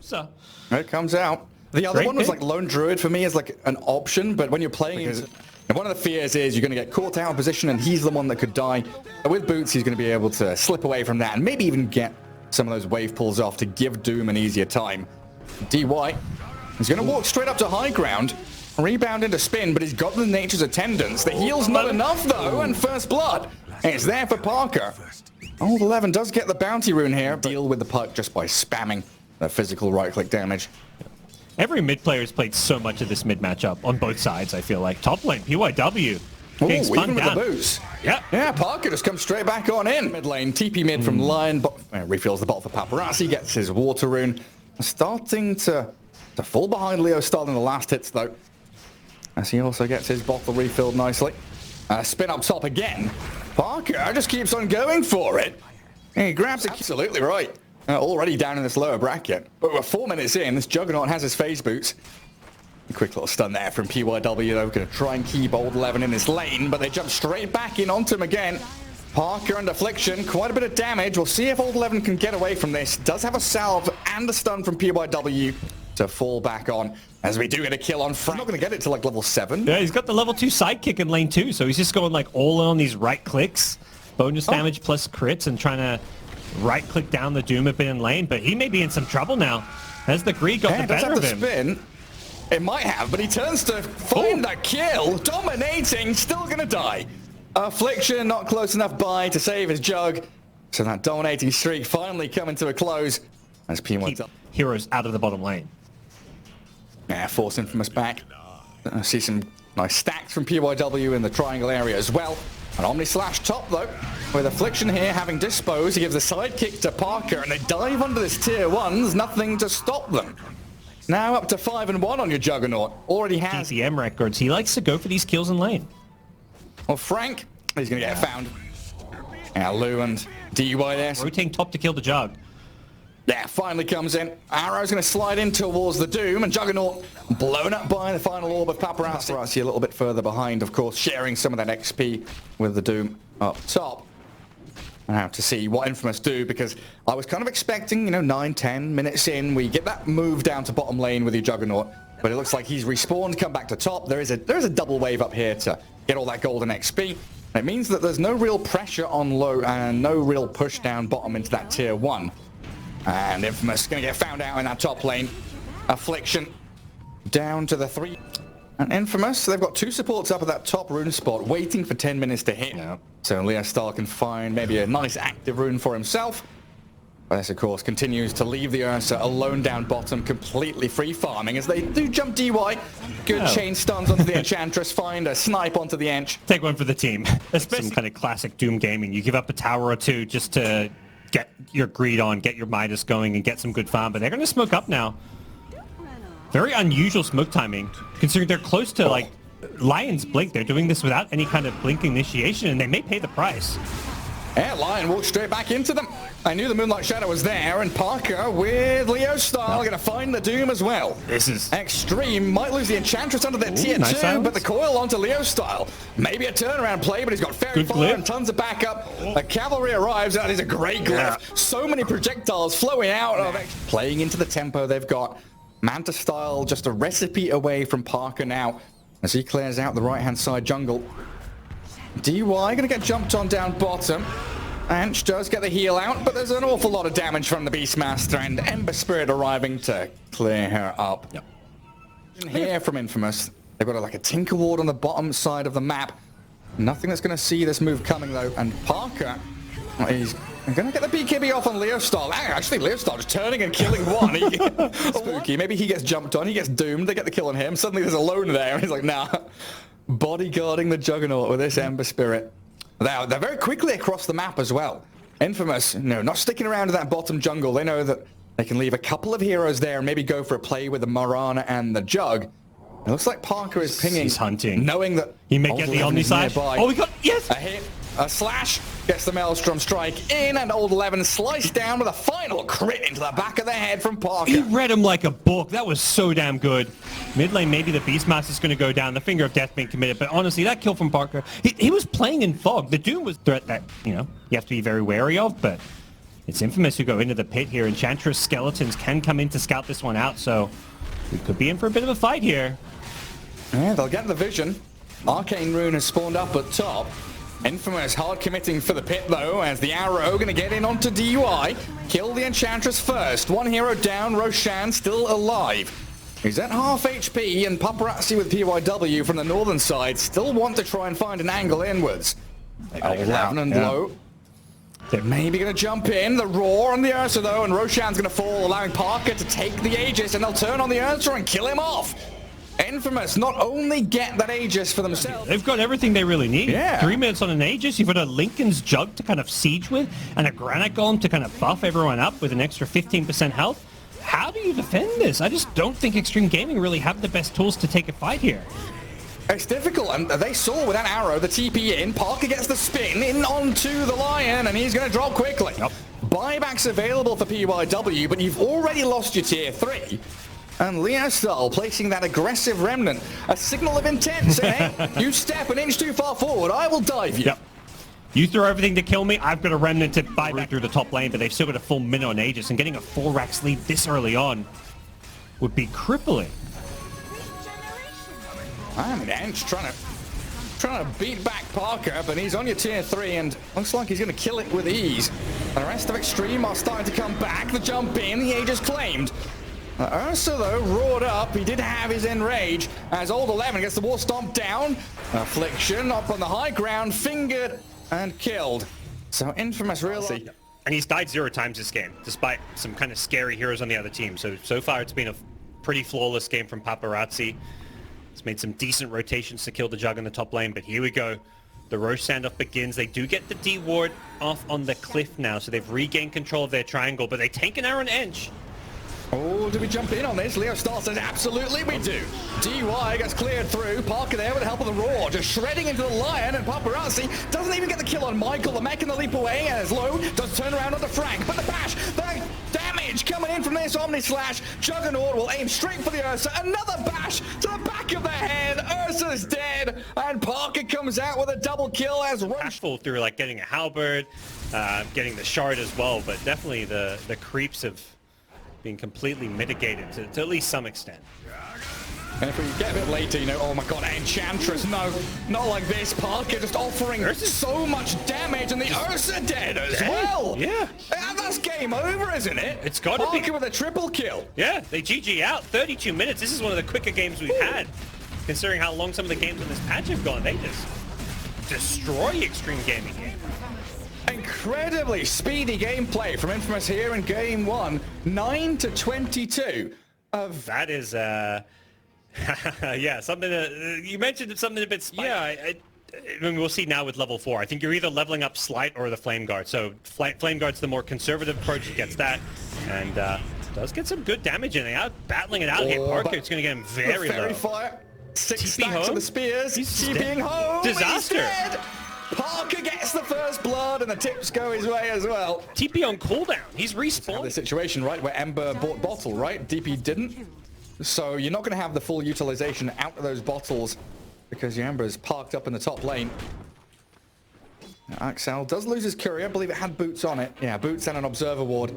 So it comes out. The other one was like Lone Druid for me is like an option, but when you're playing one of the fears is you're going to get caught out of position and he's the one that could die. But with boots, he's going to be able to slip away from that and maybe even get some of those wave pulls off to give Doom an easier time. DY is going to walk straight up to high ground, rebound into spin, but he's got the Nature's Attendants. The heal's not enough though, and First Blood is there for Parker. Old 11 does get the bounty rune here. Deal with the puck just by spamming the physical right-click damage. Every mid player has played so much of this mid matchup on both sides, I feel like. Top lane, PYW. Getting spun even down. with the boost. Yeah, Parker just comes straight back on in. Mid lane, TP mid from Lion. Refills the bottle for Paparazzi, gets his water rune. Starting to fall behind Leo Star in the last hits, though. As he also gets his bottle refilled nicely. Spin up top again. Parker just keeps on going for it. He grabs it. Absolutely right. Already down in this lower bracket. But we're 4 minutes in. This Juggernaut has his phase boots. A quick little stun there from PYW, though. Going to try and keep Old 11 in this lane, but they jump straight back in onto him again. Parker under Affliction. Quite a bit of damage. We'll see if Old 11 can get away from this. Does have a salve and a stun from PYW to fall back on. As we do get a kill on Frank. Not going to get it to like level 7. Yeah, he's got the level 2 sidekick in lane 2, so he's just going like all in on these right clicks. Bonus damage plus crits and trying to right-click down the Doom a bit in lane, but he may be in some trouble now. Has the greed got the better of him? Spin. It might have, but he turns to find the kill. Dominating, still gonna die. Affliction, not close enough by to save his Jug. So that dominating streak finally coming to a close. As P1 heroes out of the bottom lane. Yeah, force Infamous back. See some nice stacks from PYW in the triangle area as well. An Omni Slash top though, with Affliction here having disposed. He gives a side kick to Parker and they dive under this tier 1. There's nothing to stop them. Now up to 5-1 on your Juggernaut. Already has DCM records. He likes to go for these kills in lane. Well, Frank, he's going to get found. Now Lou and DY there. Rotating top to kill the Jug. Yeah, finally comes in. Arrow's going to slide in towards the Doom, and Juggernaut blown up by the final orb of Paparazzi. Paparazzi a little bit further behind, of course, sharing some of that XP with the Doom up top. I have to see what Infamous do, because I was kind of expecting, 9, 10 minutes in, we get that move down to bottom lane with your Juggernaut, but it looks like he's respawned, come back to top. There is a double wave up here to get all that golden XP. It means that there's no real pressure on low and no real push down bottom into that tier 1. And Infamous going to get found out in that top lane. Affliction down to the 3. And Infamous, they've got 2 supports up at that top rune spot, waiting for 10 minutes to hit. Yeah. So Leo Stahl can find maybe a nice active rune for himself. But this, of course, continues to leave the Ursa alone down bottom, completely free farming as they do jump DY. Good chain stuns onto the Enchantress, find a snipe onto the Ench. Take one for the team. Especially some kind of classic Doom gaming. You give up a tower or 2 just to get your greed on, get your Midas going, and get some good farm. But they're going to smoke up now. Very unusual smoke timing, considering they're close to, like, Lion's Blink. They're doing this without any kind of Blink initiation, and they may pay the price. Yeah, Lion walked straight back into them. I knew the Moonlight Shadow was there, and Parker with Leo Style going to find the Doom as well. This is XTREME might lose the Enchantress under their tier 2, but the coil onto Leo Style. Maybe a turnaround play, but he's got Fairy Fire and tons of backup. The cavalry arrives, and it's a great glyph. So many projectiles flowing out of it. Playing into the tempo they've got. Manta Style just a recipe away from Parker now as he clears out the right-hand side jungle. DY going to get jumped on down bottom. Anch does get the heal out, but there's an awful lot of damage from the Beastmaster, and Ember Spirit arriving to clear her up. Yep. Here from Infamous, they've got like a Tinker Ward on the bottom side of the map. Nothing that's going to see this move coming though, and Parker, he's going to get the BKB off on Leostar. Actually, Leostar just turning and killing one. Spooky. Maybe he gets jumped on, he gets doomed, they get the kill on him. Suddenly there's a lone there, and he's like, nah. Bodyguarding the Juggernaut with this Ember Spirit. They're very quickly across the map as well. Infamous, not sticking around in that bottom jungle. They know that they can leave a couple of heroes there and maybe go for a play with the Marana and the Jug. It looks like Parker is pinging. He's hunting. Knowing that he may get the Omni side. Nearby. Oh, we got, yes! A hit, a slash, gets the Maelstrom strike in, and Old 11 sliced down with a final crit into the back of the head from Parker. He read him like a book. That was so damn good. Mid lane, maybe the Beastmaster's going to go down. The Finger of Death being committed. But honestly, that kill from Parker, he was playing in fog. The Doom was a threat that, you have to be very wary of, but It's Infamous who go into the pit here. Enchantress Skeletons can come in to scout this one out, so we could be in for a bit of a fight here. Yeah, they'll get the vision. Arcane Rune has spawned up at top. Infamous hard committing for the pit though, as the arrow going to get in onto DUI. Kill the Enchantress first. One hero down, Roshan still alive. He's at half HP, and Paparazzi with PYW from the northern side still want to try and find an angle inwards. Eleven and low. They're maybe going to jump in. The roar on the Ursa though, and Roshan's going to fall, allowing Parker to take the Aegis, and they'll turn on the Ursa and kill him off. Infamous not only get that Aegis for themselves. They've got everything they really need. Yeah. 3 minutes on an Aegis. You've got a Lincoln's Jug to kind of siege with, and a Granite Golem to kind of buff everyone up with an extra 15% health. How do you defend this? I just don't think Extreme Gaming really have the best tools to take a fight here. It's difficult, and they saw with that arrow the TP in. Parker gets the spin in onto the Lion, and he's going to drop quickly. Yep. Buybacks available for PYW, but you've already lost your tier 3. And Leostal placing that aggressive remnant, a signal of intent, saying, hey, you step an inch too far forward, I will dive you. Yep. You throw everything to kill me, I've got a remnant to buy back through the top lane, but they've still got a full minute on Aegis, and getting a 4-rax lead this early on would be crippling. And Ench trying to beat back Parker, but he's on your tier 3, and looks like he's going to kill it with ease. And the rest of Extreme are starting to come back. The jump in, the Aegis claimed. Ursa, though, roared up. He did have his enrage as Old 11 gets the wall stomped down. Affliction up on the high ground, fingered and killed. So Infamous really... And he's died 0 times this game, despite some kind of scary heroes on the other team. So far it's been a pretty flawless game from Paparazzi. He's made some decent rotations to kill the Jug in the top lane, but here we go. The Roche standoff begins. They do get the D ward off on the cliff now, so they've regained control of their triangle, but they take an arrow on Ench. Oh, do we jump in on this? Leo Star says, absolutely we do. DUI gets cleared through. Parker there with the help of the Roar, just shredding into the Lion, and Paparazzi doesn't even get the kill on Michael. The mech in the leap away as Low does turn around onto Frank, but the bash, the damage coming in from this Omni Slash. Juggernaut will aim straight for the Ursa. Another bash to the back of the head. Ursa's dead, and Parker comes out with a double kill as Rush fall through, like getting a halberd, getting the shard as well, but definitely the creeps have being completely mitigated to at least some extent. And if we get a bit later, you know, oh my god, Enchantress, no, not like this. Parker just offering so much damage, and the Ursa dead as well. Yeah. That's game over, isn't it? It's got to be. Parker with a triple kill. Yeah, they GG out. 32 minutes. This is one of the quicker games we've had, considering how long some of the games in this patch have gone. They just destroy Extreme Gaming here. Incredibly speedy gameplay from Infamous here in game 1, 9-22. That is, yeah, something. You mentioned something a bit spicy. Yeah, I mean, we'll see now with level 4. I think you're either leveling up Slight or the Flame Guard. So Flame Guard's the more conservative approach. He gets that, and does get some good damage in. They are battling it out here. Parker, it's going to get him very low. Fire, 6 TP stacks home? of the spears. He's TPing home. Disaster. Parker gets the first blood, and the tips go his way as well. TP on cooldown. He's respawned. The situation, right, where Ember bought bottle, right? DP didn't. So you're not going to have the full utilization out of those bottles because your Ember is parked up in the top lane. Now, Axel does lose his courier. I believe it had boots on it. Yeah, boots and an observer ward.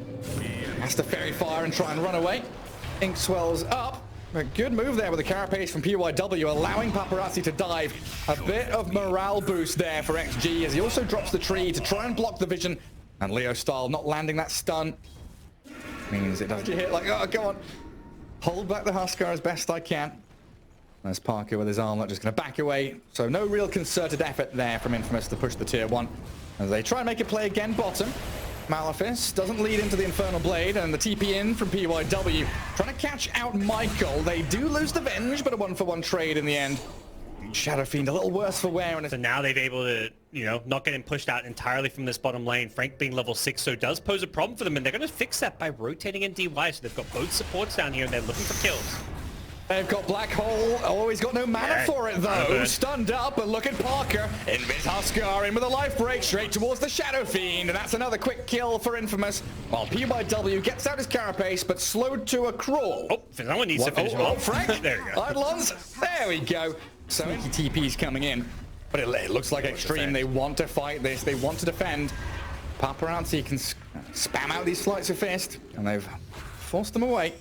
Has to fairy fire and try and run away. Ink swells up. A good move there with the carapace from PYW, allowing Paparazzi to dive. A bit of morale boost there for XG as he also drops the tree to try and block the vision. And Leo Style not landing that stun means it doesn't hit like, oh, go on. Hold back the Huskar as best I can. There's Parker with his armlet just going to back away. So no real concerted effort there from Infamous to push the tier 1. As they try and make it play again bottom. Malefice doesn't lead into the Infernal Blade, and the TP in from PYW. Trying to catch out Michael. They do lose the Venge, but a 1-for-1 trade in the end. Shadow Fiend a little worse for wear. And so now they've able to, you know, not getting pushed out entirely from this bottom lane. Frank being level 6, so does pose a problem for them, and they're going to fix that by rotating in DY. So they've got both supports down here, and they're looking for kills. They've got Black Hole. Oh, he's got no mana for it, though. Stunned up, and look at Parker. Invis Huskar in with a life break straight towards the Shadow Fiend, and that's another quick kill for Infamous. While PYW gets out his carapace, but slowed to a crawl. Oh, someone needs to finish him off. Frank. There you go. Idlons. There we go. So TP's coming in, but it looks like Extreme. They want to fight this. They want to defend. Paparazzi can spam out these flights of fist, and they've forced them away.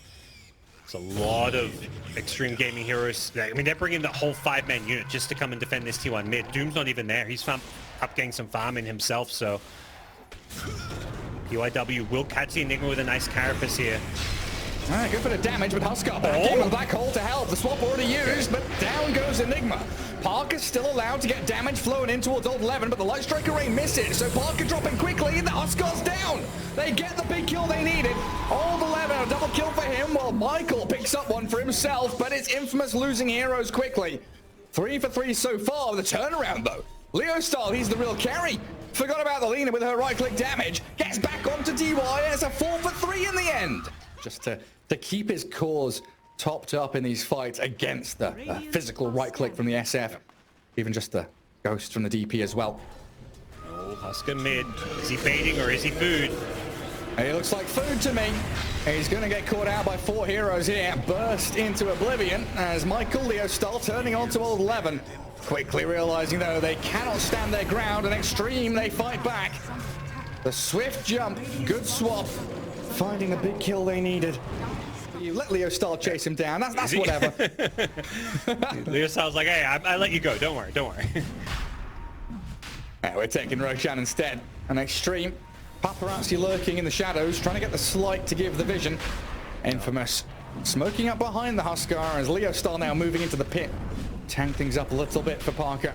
It's a lot of Extreme Gaming heroes. I mean, they're bringing the whole 5-man unit just to come and defend this T1 mid. Doom's not even there. He's up getting some farming himself, so PYW will catch the Enigma with a nice carapace here. All right, good bit of damage, but Huskar back in with a black hole to help. The swap already used, but down goes Enigma. Parker's still allowed to get damage flowing in towards Old 11, but the Light Strike Array misses, so Parker dropping quickly, and the Huskar's down. They get the big kill they needed. Old 11, a double kill for him, while Michael picks up one for himself, but it's Infamous losing heroes quickly. 3 for 3 so far with a turnaround, though. Leo Style, he's the real carry. Forgot about the Lena with her right-click damage. Gets back onto DY, and it's a 4 for 3 in the end. Just to keep his cause topped up in these fights against the physical right-click from the SF. Even just the ghost from the DP as well. Oh, Huskar mid. Is he baiting or is he food? He looks like food to me. He's going to get caught out by 4 heroes here. Burst into oblivion as Michael Leo Stahl turning on to Old 11. Quickly realizing, though, they cannot stand their ground, and Extreme, they fight back. The swift jump, good swap, finding the big kill they needed. You let Leo Stahl chase him down, that's whatever. Leo Stahl's like, hey, I let you go, don't worry. Yeah, we're taking Roshan instead. An Extreme. Paparazzi lurking in the shadows, trying to get the slight to give the vision. Infamous smoking up behind the Huskar as Leo Stahl now moving into the pit. Tank things up a little bit for Parker.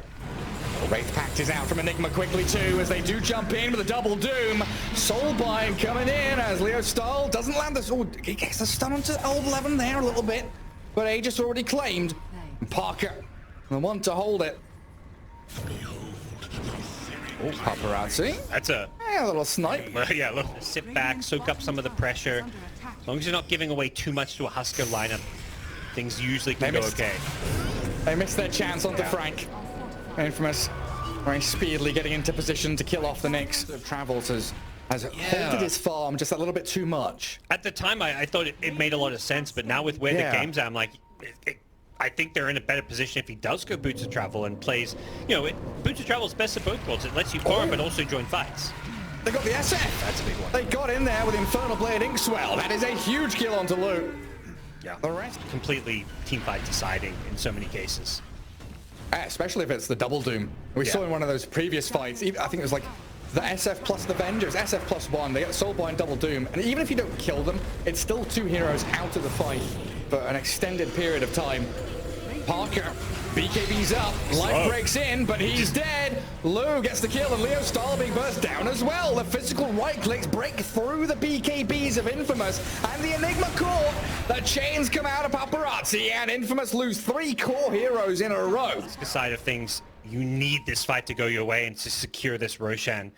Wraith Pact is out from Enigma quickly too as they do jump in with a double doom. Soulbind coming in as Leo Stahl doesn't land this. Oh, he gets the stun onto Old 11 there a little bit, but Aegis already claimed. And Parker, the one to hold it. Oh, Paparazzi. That's a little snipe. Yeah, look, sit back, soak up some of the pressure. As long as you're not giving away too much to a Huskar lineup, things usually can go okay. They missed their chance onto Frank. Infamous very speedily getting into position to kill off the Knicks. Travels has halted his farm just a little bit too much. At the time, I thought it made a lot of sense, but now with where the game's at, I'm like, I think they're in a better position if he does go Boots of Travel and plays, Boots of Travel is best of both worlds. It lets you farm, but also join fights. They got the SF. That's a big one. They got in there with Infernal Blade Inkswell. That is a huge kill onto Lou. Yeah, the rest completely teamfight deciding in so many cases. Especially if it's the double doom. We saw in one of those previous fights, I think it was like the SF plus the Avengers, SF plus 1, they get Soulbind double doom, and even if you don't kill them, it's still 2 heroes out of the fight for an extended period of time. Parker, BKB's up, life breaks in, but he's dead. Lou gets the kill, and Leo Stahl being burst down as well. The physical right clicks break through the BKBs of Infamous, and the Enigma core. The chains come out of Paparazzi, and Infamous lose 3 core heroes in a row. The side of things, you need this fight to go your way and to secure this Roshan.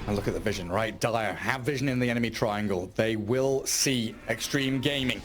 And look at the vision, right? Dire have vision in the enemy triangle. They will see Extreme Gaming.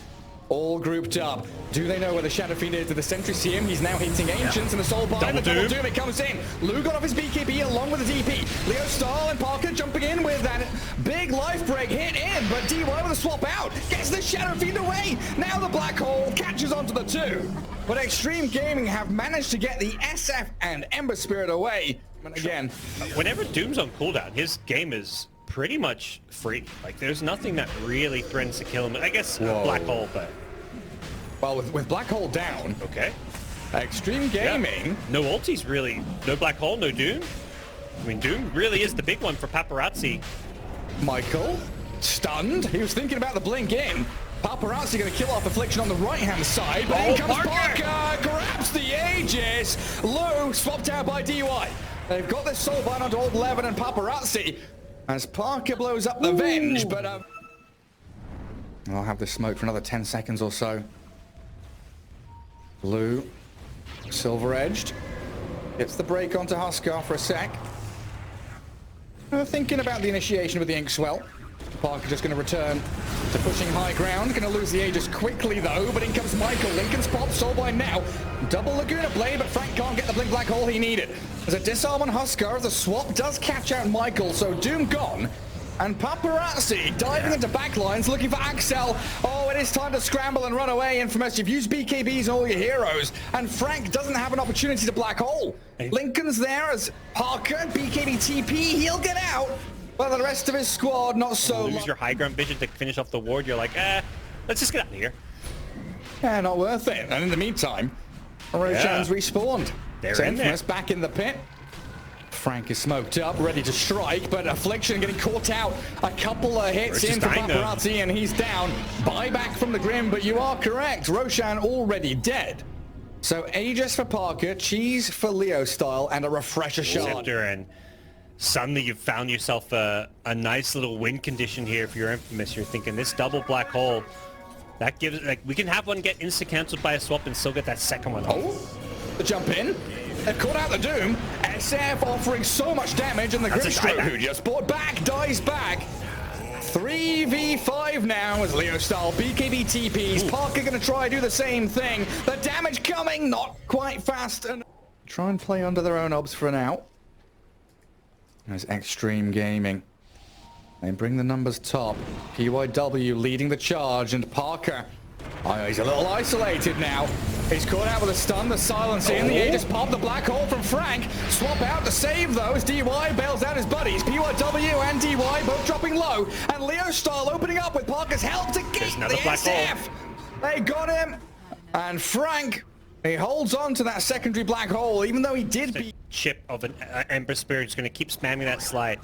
All grouped up. Do they know where the Shadow Fiend is? Did the Sentry see him? He's now hitting Ancients and the Soulbind. The double doom, it comes in. Lou got off his BKB along with the DP. Leo Stahl and Parker jumping in with that big life break hit in, but DY with a swap out. Gets the Shadow Fiend away. Now the Black Hole catches onto the 2. But Extreme Gaming have managed to get the SF and Ember Spirit away. And again, whenever Doom's on cooldown, his game is pretty much free. Like, there's nothing that really threatens to kill him. I guess Black Hole, but... Well, with Black Hole down... Okay. Extreme Gaming... Yeah. No ultis, really. No Black Hole, no Doom. I mean, Doom really is the big one for Paparazzi. Michael, stunned. He was thinking about the blink in. Paparazzi going to kill off Affliction on the right-hand side, but in comes Parker, grabs the Aegis. Lou swapped out by DY. They've got this Soulbind onto Old 11 and Paparazzi as Parker blows up the Venge, but I'll have this smoke for another 10 seconds or so. Lou, silver-edged, gets the break onto Huskar for a sec. Thinking about the initiation with the Inkswell. Parker just going to return to pushing high ground. Going to lose the Aegis quickly, though. But in comes Michael. Lincoln's pop. Soulbind now. Double Laguna Blade, but Frank can't get the blink Black Hole he needed. There's a disarm on Huskar. The swap does catch out Michael, so Doom gone. And Paparazzi diving into backlines, looking for Axel. Oh, but it's time to scramble and run away. Infamous, you've used BKBs on all your heroes, and Frank doesn't have an opportunity to black hole. Lincoln's there as Parker, BKB TP, he'll get out, but the rest of his squad not so. Use your high ground vision to finish off the ward. You're like, let's just get out of here. Yeah, not worth it. And in the meantime, Roshan's respawned. They're in Infamous there. back in the pit. Frank is smoked up, ready to strike, but Affliction getting caught out. A couple of hits in for Paparazzi, and he's down. Buyback from the Grim, but you are correct. Roshan already dead. So Aegis for Parker, Cheese for Leo Style, and a refresher shot. And suddenly you've found yourself a nice little win condition here for your Infamous. You're thinking this double black hole, that gives, like, we can have one get insta-cancelled by a swap and still get that second one off. Oh, the jump in. They've caught out the Doom. SF offering so much damage, and the Grimstroke, who just bought back, dies back. 3v5 now as Leo Style BKB TPs. Parker gonna try to do the same thing. The damage coming, not quite fast. And try and play under their own obs for now. There's Extreme Gaming. They bring the numbers top. PYW leading the charge, and Parker, he's a little isolated now. He's caught out with a stun, the silence in. The Aegis pop, the black hole from Frank. Swap out to save those. DY bails out his buddies. PYW and DY both dropping low. And Leo Style opening up with Parker's help to get the SF. They got him. And Frank, he holds on to that secondary black hole, even though he did beat. Chip of an Ember Spirit is going to keep spamming that slide.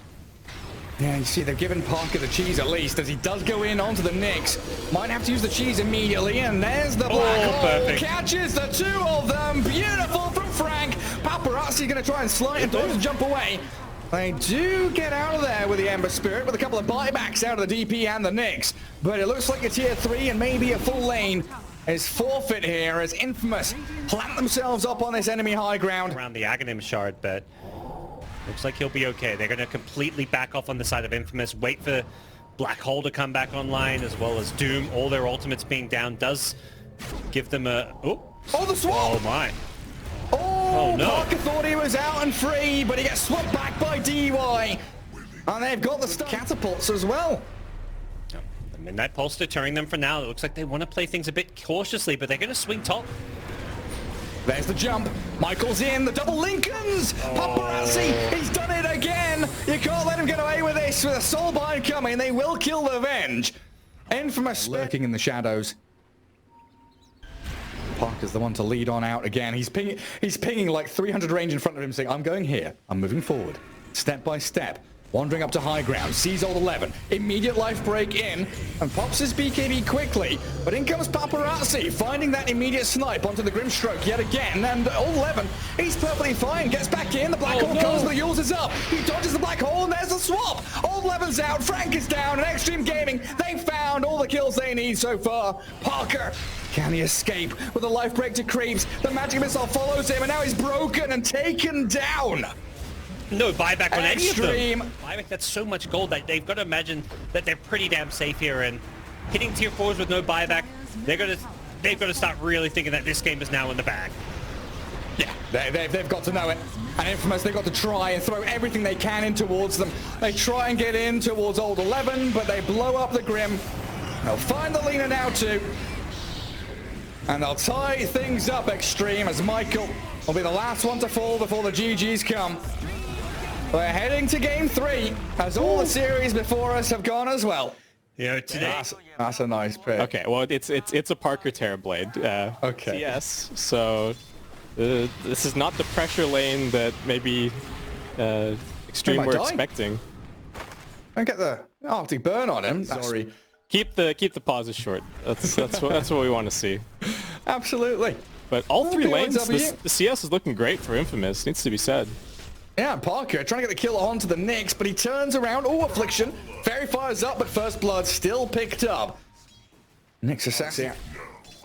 Yeah, you see, they've given Parker the cheese at least, as he does go in onto the Nyx. Might have to use the cheese immediately, and there's the black hole. Perfect. Catches the two of them. Beautiful from Frank. Paparazzi going to try and slide and throw to jump away. They do get out of there with the Ember Spirit, with a couple of buybacks out of the DP and the Nyx. But it looks like a tier 3 and maybe a full lane is forfeit here, as Infamous plant themselves up on this enemy high ground. Around the Aghanim shard, but looks like he'll be okay. They're going to completely back off on the side of Infamous, wait for Black Hole to come back online, as well as Doom. All their ultimates being down does give them a... Oh, the swap! Oh, my. Oh, no. Parker thought he was out and free, but he gets swapped back by DY. And they've got the catapults as well. The Midnight Pulse deterring them for now. It looks like they want to play things a bit cautiously, but they're going to swing top. There's the jump. Michael's in. The double Lincolns. Paparazzi, he's done it again. You can't let him get away with this. With a soulbind coming, they will kill the Venge. Infamous lurking in the shadows. Parker's the one to lead on out again. He's pinging like 300 range in front of him, saying, I'm going here. I'm moving forward. Step by step. Wandering up to high ground, sees old 11. Immediate life break in, and pops his BKB quickly. But in comes Paparazzi, finding that immediate snipe onto the Grimstroke yet again. And old 11, he's perfectly fine, gets back in. The black hole comes, the Yules is up. He dodges the black hole, and there's the swap. Old 11's out, Frank is down, and Extreme Gaming, they found all the kills they need so far. Parker, can he escape with a life break to Creeps? The magic missile follows him, and now he's broken and taken down. No buyback on any of Extreme. them. Buyback, that's so much gold that they've got to imagine that they're pretty damn safe here, and hitting tier 4s with no buyback, they've got to start really thinking that this game is now in the bag. Yeah, they've got to know it. And Infamous, they've got to try and throw everything they can in towards them. They try and get in towards old 11, but they blow up the Grim. They'll find the Lena now too. And they'll tie things up Extreme, as Michael will be the last one to fall before the GGs come. We're heading to game 3, as all the series before us have gone as well. You know, today... That's a nice pick. Okay, well, it's a Parker Terrorblade. Okay. Yes, so this is not the pressure lane that maybe Extreme were expecting. Don't get the Arctic burn on him. Sorry. Keep the pauses short. That's what we want to see. Absolutely. But all 3 lanes, the CS is looking great for Infamous. Needs to be said. Yeah, Parker trying to get the kill onto the Nyx, but he turns around. Oh, Affliction. Fairy fires up, but First Blood still picked up. Nyx assassin.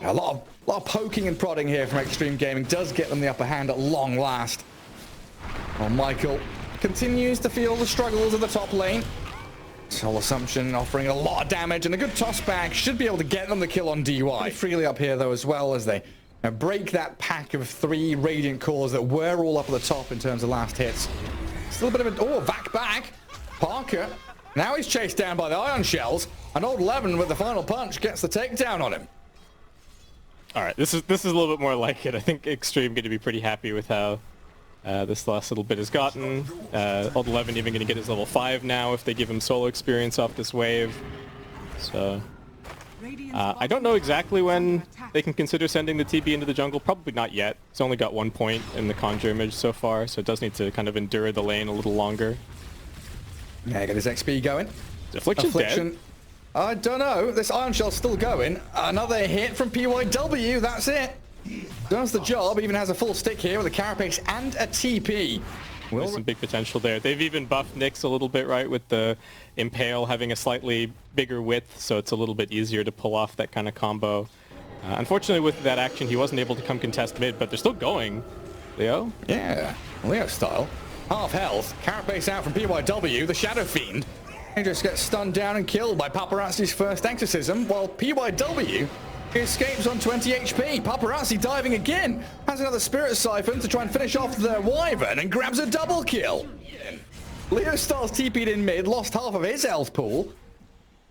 A lot of poking and prodding here from Extreme Gaming does get them the upper hand at long last. Well, Michael continues to feel the struggles of the top lane. Soul Assumption offering a lot of damage, and a good toss back should be able to get them the kill on DY. Freely up here, though, as well, as they break that pack of 3 Radiant cores that were all up at the top in terms of last hits. Still a bit of a... Oh, back. Parker Now he's chased down by the ion shells, and Old 11 with the final punch gets the takedown on him. All right, this is a little bit more like it. I think XTREME going to be pretty happy with how this last little bit has gotten. Old 11 even going to get his level 5 now if they give him solo experience off this wave. So I don't know exactly when they can consider sending the TB into the jungle. Probably not yet. It's only got 1 point in the Conjure image so far, so it does need to kind of endure the lane a little longer. Yeah, get his XP going. Affliction's dead. I don't know. This Iron Shell's still going. Another hit from PYW. That's it. Does the job. Even has a full stick here with a carapace and a TP. There's some big potential there. They've even buffed Nyx a little bit, right, with the Impale having a slightly bigger width, so it's a little bit easier to pull off that kind of combo. Unfortunately, with that action, he wasn't able to come contest mid, but they're still going. Leo? Yeah, Leo style. Half health. Carapace out from PYW, the Shadow Fiend. He just gets stunned down and killed by Paparazzi's first exorcism, while PYW escapes on 20 HP. Paparazzi diving again. Has another Spirit Siphon to try and finish off the Wyvern and grabs a double kill. Leo Styles TP'd in mid, lost half of his health pool.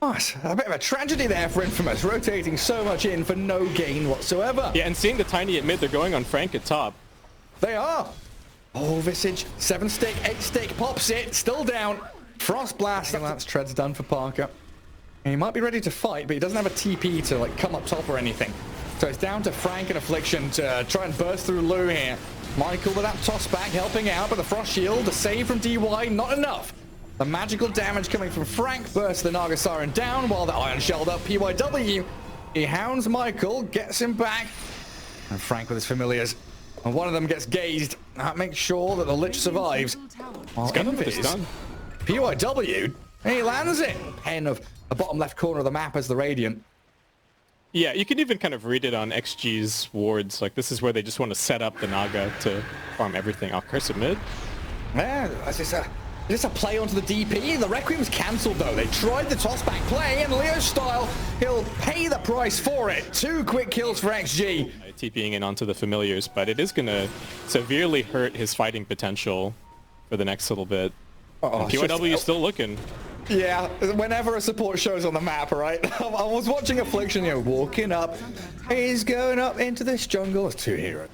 Nice. A bit of a tragedy there for Infamous, rotating so much in for no gain whatsoever. Yeah, and seeing the Tiny at mid, they're going on Frank at top. They are. Oh, Visage, 7 stick, 8 stick, pops it, still down. Frost Blast, and that's Tread's done for Parker. And he might be ready to fight, but he doesn't have a TP to like come up top or anything. So it's down to Frank and Affliction to try and burst through Lou here. Michael with that toss back helping out, but the Frost Shield, the save from DY, not enough. The magical damage coming from Frank bursts the Naga Siren down while the Iron Shelled up PYW. He hounds Michael, gets him back. And Frank with his familiars. And one of them gets gazed. That makes sure that the Lich survives. While PYW, he lands it. Pen of the bottom left corner of the map as the Radiant. Yeah, you can even kind of read it on XG's wards. Like, this is where they just want to set up the Naga to farm everything. Oh, Curse of mid. Yeah, that's just a play onto the DP. The Requiem's cancelled, though. They tried the toss-back play, and Leo Style, he'll pay the price for it. 2 quick kills for XG. TPing in onto the Familiars, but it is going to severely hurt his fighting potential for the next little bit. PYW is still looking. Yeah, whenever a support shows on the map, right? I was watching Affliction, you know, walking up. He's going up into this jungle. It's 2 heroes.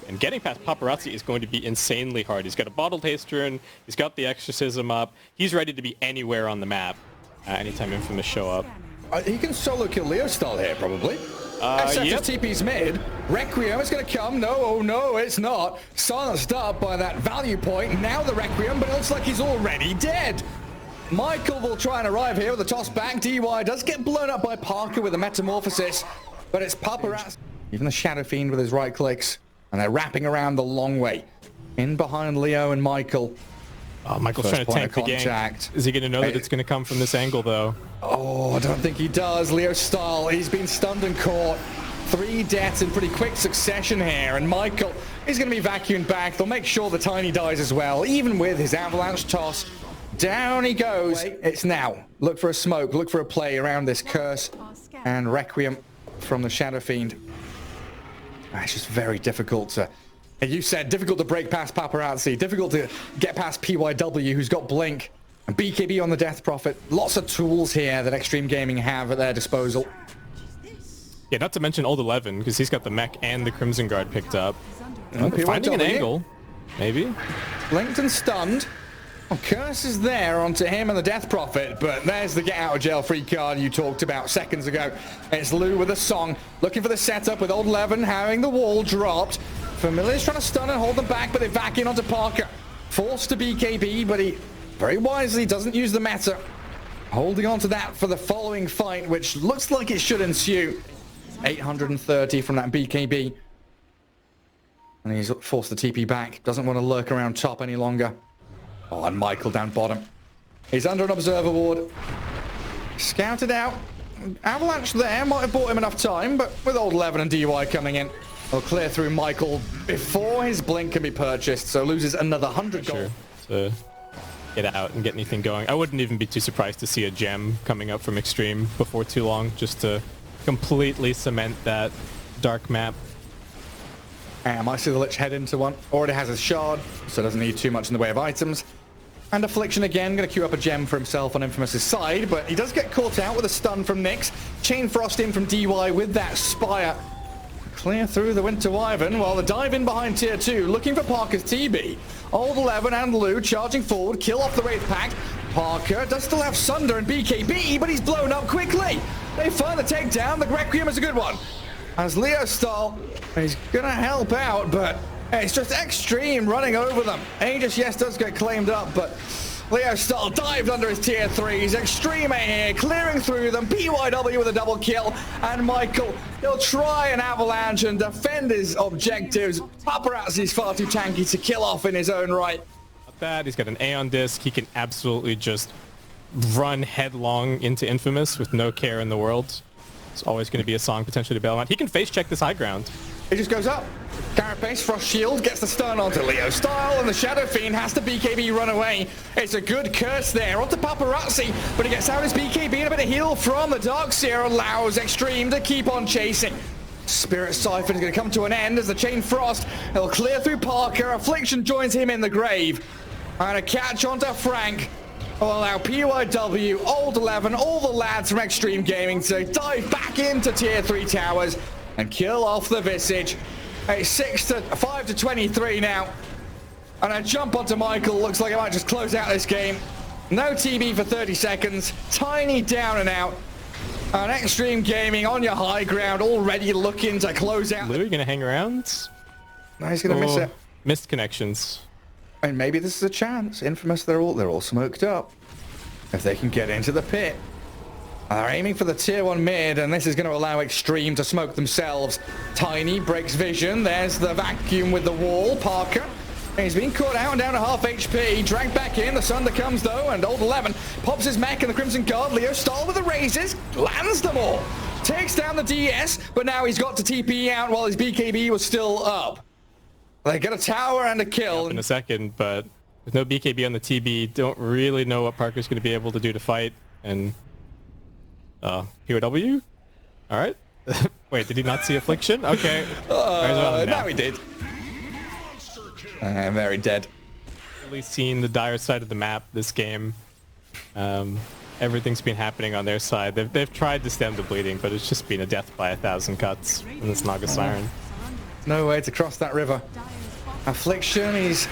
And getting past Paparazzi is going to be insanely hard. He's got a Bottled Haste Rune. He's got the Exorcism up. He's ready to be anywhere on the map anytime Infamous show up. He can solo kill Leo Style here, probably. Yep. TP's mid. Requiem is going to come. No, oh no, it's not. Silenced up by that value point. Now the Requiem, but it looks like he's already dead. Michael will try and arrive here with a toss back. DY does get blown up by Parker with a Metamorphosis, but it's Paparazzi. Even the Shadow Fiend with his right clicks. And they're wrapping around the long way. In behind Leo and Michael. Oh, Michael's trying to tank the gank. Is he going to know that it's going to come from this angle, though? Oh, I don't think he does. Leo Style, he's been stunned and caught. 3 deaths in pretty quick succession here. And Michael is going to be vacuumed back. They'll make sure the Tiny dies as well, even with his avalanche toss. Down he goes. It's now. Look for a smoke. Look for a play around this Curse. And Requiem from the Shadow Fiend. It's just very difficult to... You said difficult to break past Paparazzi, difficult to get past PYW, who's got Blink, and BKB on the Death Prophet. Lots of tools here that Extreme Gaming have at their disposal. Yeah, not to mention Old 11, because he's got the mech and the Crimson Guard picked up. Finding an angle, maybe. Blinked and stunned. Oh, Curse is there onto him and the Death Prophet, but there's the get out of jail free card you talked about seconds ago. It's Lou with a song, looking for the setup with Old 11 having the wall dropped. Familiar's trying to stun and hold them back, but they back in onto Parker. Forced to BKB, but he very wisely doesn't use the meta. Holding on to that for the following fight, which looks like it should ensue. 830 from that BKB. And he's forced the TP back. Doesn't want to lurk around top any longer. Oh, and Michael down bottom. He's under an Observer Ward. Scouted out. Avalanche there. Might have bought him enough time, but with Old 11 and DY coming in, he'll clear through Michael before his Blink can be purchased, so loses another 100 gold. To get out and get anything going. I wouldn't even be too surprised to see a gem coming up from Extreme before too long, just to completely cement that dark map. I might see the Lich head into one. Already has his shard, so doesn't need too much in the way of items. And Affliction again, going to queue up a gem for himself on Infamous's side, but he does get caught out with a stun from Nyx. Chain Frost in from DY with that Spire. Clear through the Winter Wyvern while the dive in behind tier 2, looking for Parker's TB. Old 11 and Lou charging forward, kill off the Wraith Pact. Parker does still have Sunder and BKB, but he's blown up quickly. They find the takedown. The Requiem is a good one. As Leo Stahl, he's going to help out, but it's just XTREME running over them. Aegis, yes, does get claimed up, but Leo Stahl dived under his tier 3s. XTREME here, clearing through them. PYW with a double kill. And Michael, he'll try an avalanche and defend his objectives. Paparazzi's far too tanky to kill off in his own right. Not bad. He's got an Aeon disc. He can absolutely just run headlong into Infamous with no care in the world. It's always going to be a song potentially to bail him out. He can face check this high ground. He just goes up. Carapace, Frost Shield, gets the stun onto Leo Style, and the Shadow Fiend has to BKB run away. It's a good curse there onto Paparazzi, but he gets out his BKB and a bit of heal from the Darkseer allows XTREME to keep on chasing. Spirit Siphon is going to come to an end as the Chain Frost, he'll clear through Parker. Affliction joins him in the grave. And a catch onto Frank will allow PYW, Old 11, all the lads from XTREME Gaming to dive back into tier 3 towers and kill off the Visage. It's 5 to 23 now. And a jump onto Michael. Looks like he might just close out this game. No TB for 30 seconds. Tiny down and out. And XTREME Gaming on your high ground, already looking to close out. Lou, you gonna hang around? No, he's gonna miss it. Missed connections. And maybe this is a chance. Infamous, they're all smoked up. If they can get into the pit. They're aiming for the tier 1 mid, and this is going to allow XTREME to smoke themselves. Tiny breaks vision. There's the vacuum with the wall. Parker, he's been caught out and down to half HP. Dragged back in. The Sunder comes, though, and Old 11 pops his mech in the Crimson Guard. Leo Stahl with the raises. Lands them all. Takes down the DS, but now he's got to TP out while his BKB was still up. They get a tower and a kill. In a second, but with no BKB on the TB, don't really know what Parker's going to be able to do to fight. And POW? Alright. Wait, did he not see Affliction? Okay. Now he did. Very dead. Really seen the dire side of the map this game. Everything's been happening on their side. They've tried to stem the bleeding, but it's just been a death by 1,000 cuts in this Naga Siren. No way to cross that river. Affliction, he's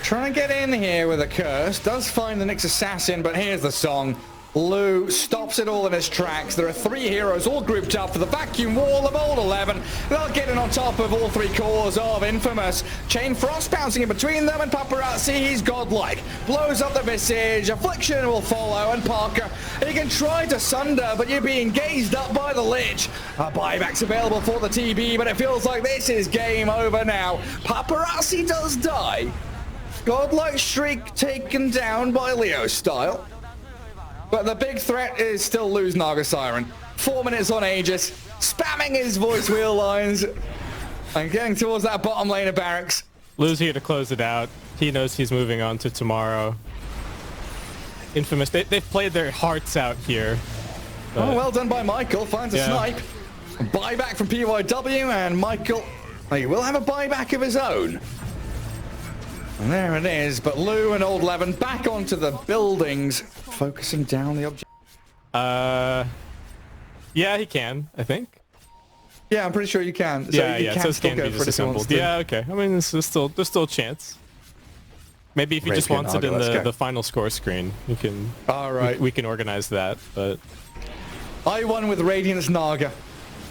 trying to get in here with a curse. Does find the Nyx Assassin, but here's the song. Lou stops it all in his tracks. There are 3 heroes all grouped up for the vacuum wall of Old 11. They'll get in on top of all 3 cores of Infamous. Chain Frost bouncing in between them, and Paparazzi, he's godlike. Blows up the Visage. Affliction will follow, and Parker, he can try to Sunder, but you're being gazed up by the Lich. A buyback's available for the TB, but it feels like this is game over now. Paparazzi does die. Godlike streak taken down by Leo Style. But the big threat is still Lou's Naga Siren. 4 minutes on Aegis, spamming his voice wheel lines and getting towards that bottom lane of barracks. Lou's here to close it out. He knows he's moving on to tomorrow. Infamous, they've played their hearts out here. Oh, well done by Michael. Finds a snipe. Buyback from PYW, and Michael, he will have a buyback of his own. And there it is, but Lou and Old 11 back onto the buildings, focusing down the object. Yeah, he can, I think. Yeah, I'm pretty sure you can. So yeah, you yeah, can so it still can go be for it if he wants disassembled. to. Yeah, okay. I mean, there's still a chance. Maybe if he just wants it in the final score screen, you can. All right. We can organize that, but. I won with Radiance Naga.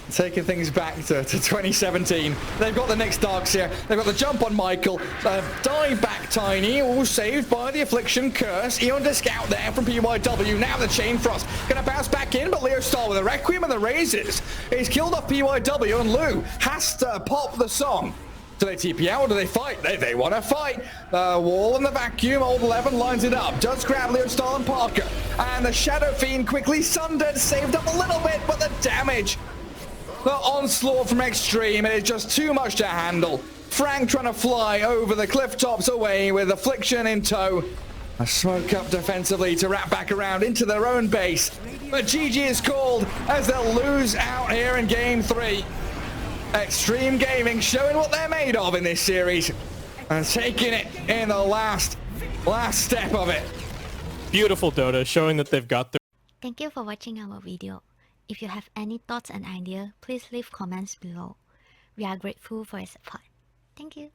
Taking things back to 2017. They've got the Nyx Darkseer. They've got the jump on Michael. Dive back Tiny, all saved by the Affliction curse. Eon Disc out there from PYW. Now the Chain Frost. Gonna bounce back in, but Leo Stahl with a Requiem and the raises. He's killed off PYW, and Lou has to pop the song. Do they TP out or do they fight? They want to fight. Wall and the vacuum. Old 11 lines it up. Does grab Leo Stahl and Parker. And the Shadow Fiend quickly sundered. Saved up a little bit, but the damage. The onslaught from XTREME, it is just too much to handle. Frank trying to fly over the cliff tops away with Affliction in tow. A smoke up defensively to wrap back around into their own base. But GG is called as they'll lose out here in Game 3. XTREME Gaming showing what they're made of in this series. And taking it in the last step of it. Beautiful Dota, showing that they've got their... Thank you for watching our video. If you have any thoughts and ideas, please leave comments below. We are grateful for your support. Thank you.